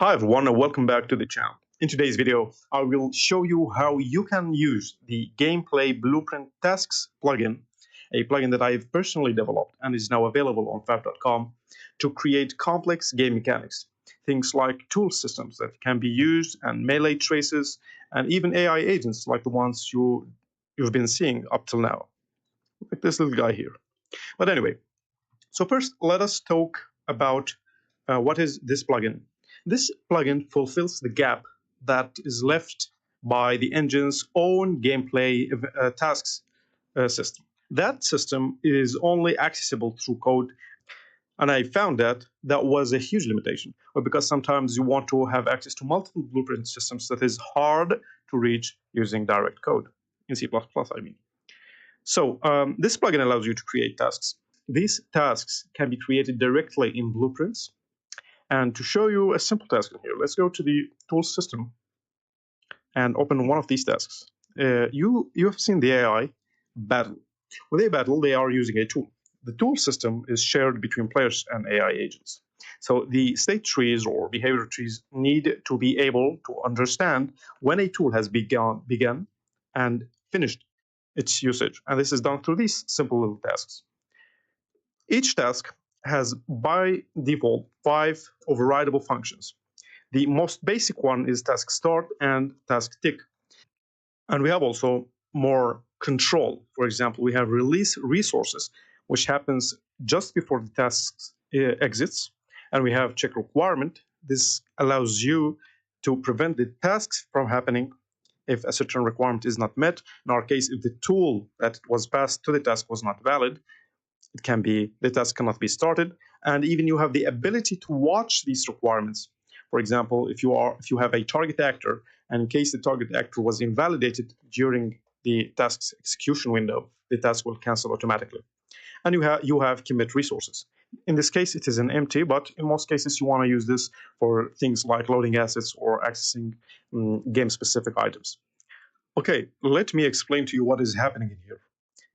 Hi everyone and welcome back to the channel. In today's video, I will show you how you can use the Gameplay Blueprint Tasks plugin, a plugin that I've personally developed and is now available on fav.com to create complex game mechanics. Things like tool systems that can be used and melee traces and even AI agents like the ones you've been seeing up till now, like this little guy here. But anyway, so first, let us talk about what is this plugin. This plugin fulfills the gap that is left by the engine's own gameplay tasks system. That system is only accessible through code, and I found that was a huge limitation, because sometimes you want to have access to multiple blueprint systems that is hard to reach using direct code in C++, I mean. So this plugin allows you to create tasks. These tasks can be created directly in blueprints. And to show you a simple task in here, let's go to the tools system and open one of these tasks. You have seen the AI battle. When they battle, they are using a tool. The tool system is shared between players and AI agents. So the state trees or behavior trees need to be able to understand when a tool has begun and finished its usage. And this is done through these simple little tasks. Each task has, by default, 5 overridable functions. The most basic one is task start and task tick. And we have also more control. For example, we have release resources, which happens just before the task exits. And we have check requirement. This allows you to prevent the tasks from happening if a certain requirement is not met. In our case, if the tool that was passed to the task was not valid, the task cannot be started. And even you have the ability to watch these requirements. For example, if you have a target actor, and in case the target actor was invalidated during the task's execution window, the task will cancel automatically. And you have commit resources. In this case, it is an empty, but in most cases, you want to use this for things like loading assets or accessing game-specific items. Okay, let me explain to you what is happening in here.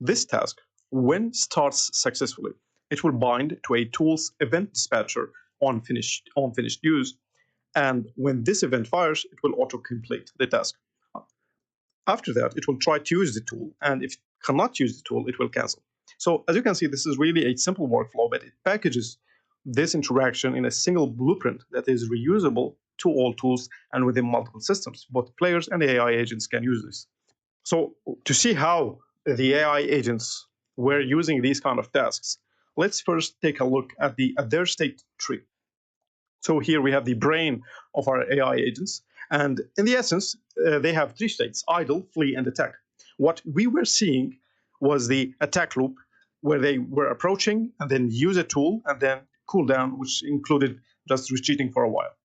This task, when starts successfully, it will bind to a tool's event dispatcher on finished use, and when this event fires, it will auto-complete the task. After that, it will try to use the tool, and if it cannot use the tool, it will cancel. So as you can see, this is really a simple workflow, but it packages this interaction in a single blueprint that is reusable to all tools and within multiple systems. Both players and AI agents can use this. So to see how the AI agents were using these kind of tasks, let's first take a look at their state tree. So here we have the brain of our AI agents. And in the essence, they have 3 states: idle, flee, and attack. What we were seeing was the attack loop, where they were approaching and then use a tool and then cool down, which included just retreating for a while.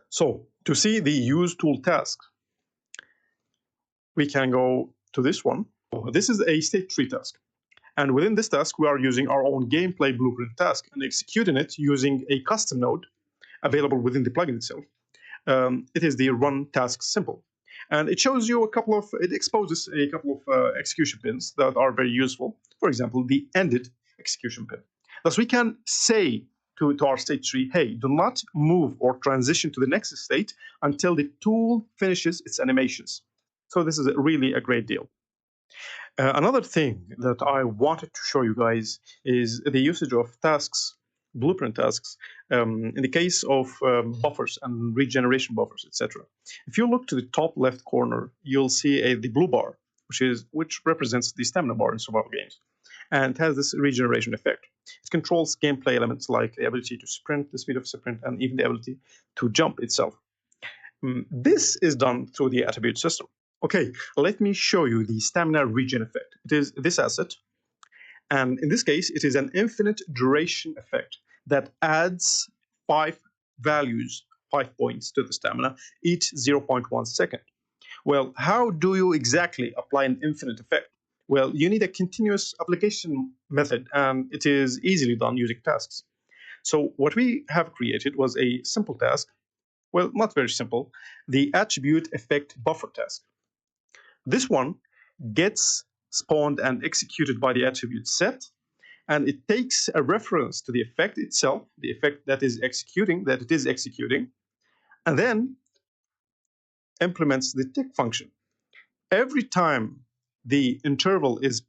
So to see the use tool task, we can go to this one. This is a state tree task. And within this task, we are using our own gameplay blueprint task and executing it using a custom node available within the plugin itself. It is the run task simple. And it shows you it exposes a couple of execution pins that are very useful. For example, the ended execution pin. Thus, we can say to our state tree, hey, do not move or transition to the next state until the tool finishes its animations. So this is really a great deal. Another thing that I wanted to show you guys is the usage of tasks, blueprint tasks, in the case of buffers and regeneration buffers, etc. If you look to the top left corner, you'll see the blue bar, which represents the stamina bar in survival games, and it has this regeneration effect. It controls gameplay elements like the ability to sprint, the speed of sprint, and even the ability to jump itself. This is done through the attribute system. Okay, let me show you the stamina regen effect. It is this asset, and in this case, it is an infinite duration effect that adds 5 points to the stamina, each 0.1 second. Well, how do you exactly apply an infinite effect? Well, you need a continuous application method, and it is easily done using tasks. So what we have created was a simple task. Well, not very simple, the attribute effect buffer task. This one gets spawned and executed by the attribute set, and it takes a reference to the effect itself, the effect that it is executing, and then implements the tick function. Every time the interval is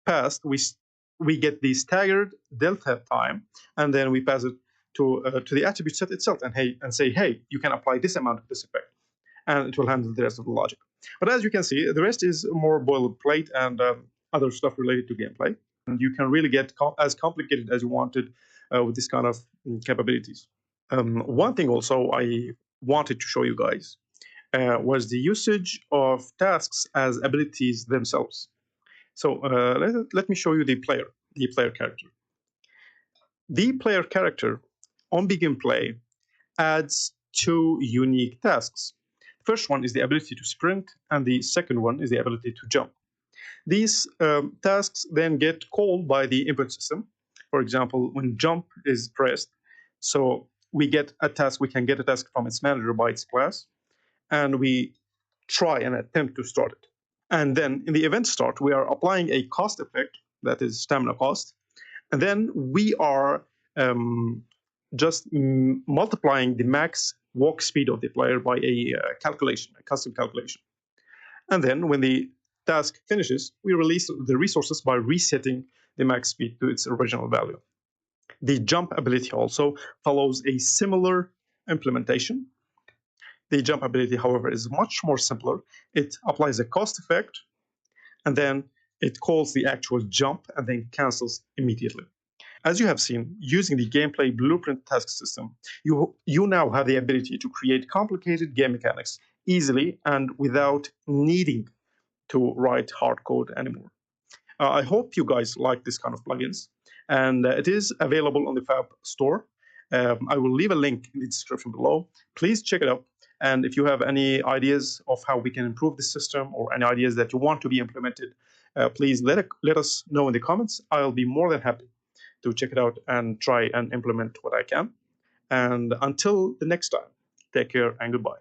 passed, we get the staggered delta time, and then we pass it to the attribute set itself, and say, hey, you can apply this amount of this effect, and it will handle the rest of the logic. But as you can see, the rest is more boilerplate and other stuff related to gameplay, and you can really get as complicated as you wanted with this kind of capabilities. One thing also I wanted to show you guys was the usage of tasks as abilities themselves. So let me show you the player character. The player character on Begin Play adds two unique tasks. The first one is the ability to sprint, and the second one is the ability to jump. These tasks then get called by the input system. For example, when jump is pressed, so we can get a task from its manager by its class, and we try and attempt to start it. And then in the event start, we are applying a cost effect, that is stamina cost, and then we are just multiplying the max walk speed of the player by a custom calculation. And then when the task finishes, we release the resources by resetting the max speed to its original value. The jump ability also follows a similar implementation. The jump ability, however, is much more simpler. It applies a cost effect, and then it calls the actual jump and then cancels immediately. As you have seen, using the gameplay blueprint task system, you now have the ability to create complicated game mechanics easily and without needing to write hard code anymore. I hope you guys like this kind of plugins, and it is available on the Fab store. I will leave a link in the description below. Please check it out. And if you have any ideas of how we can improve the system or any ideas that you want to be implemented, please let us know in the comments. I'll be more than happy to check it out and try and implement what I can. And until the next time, take care and goodbye.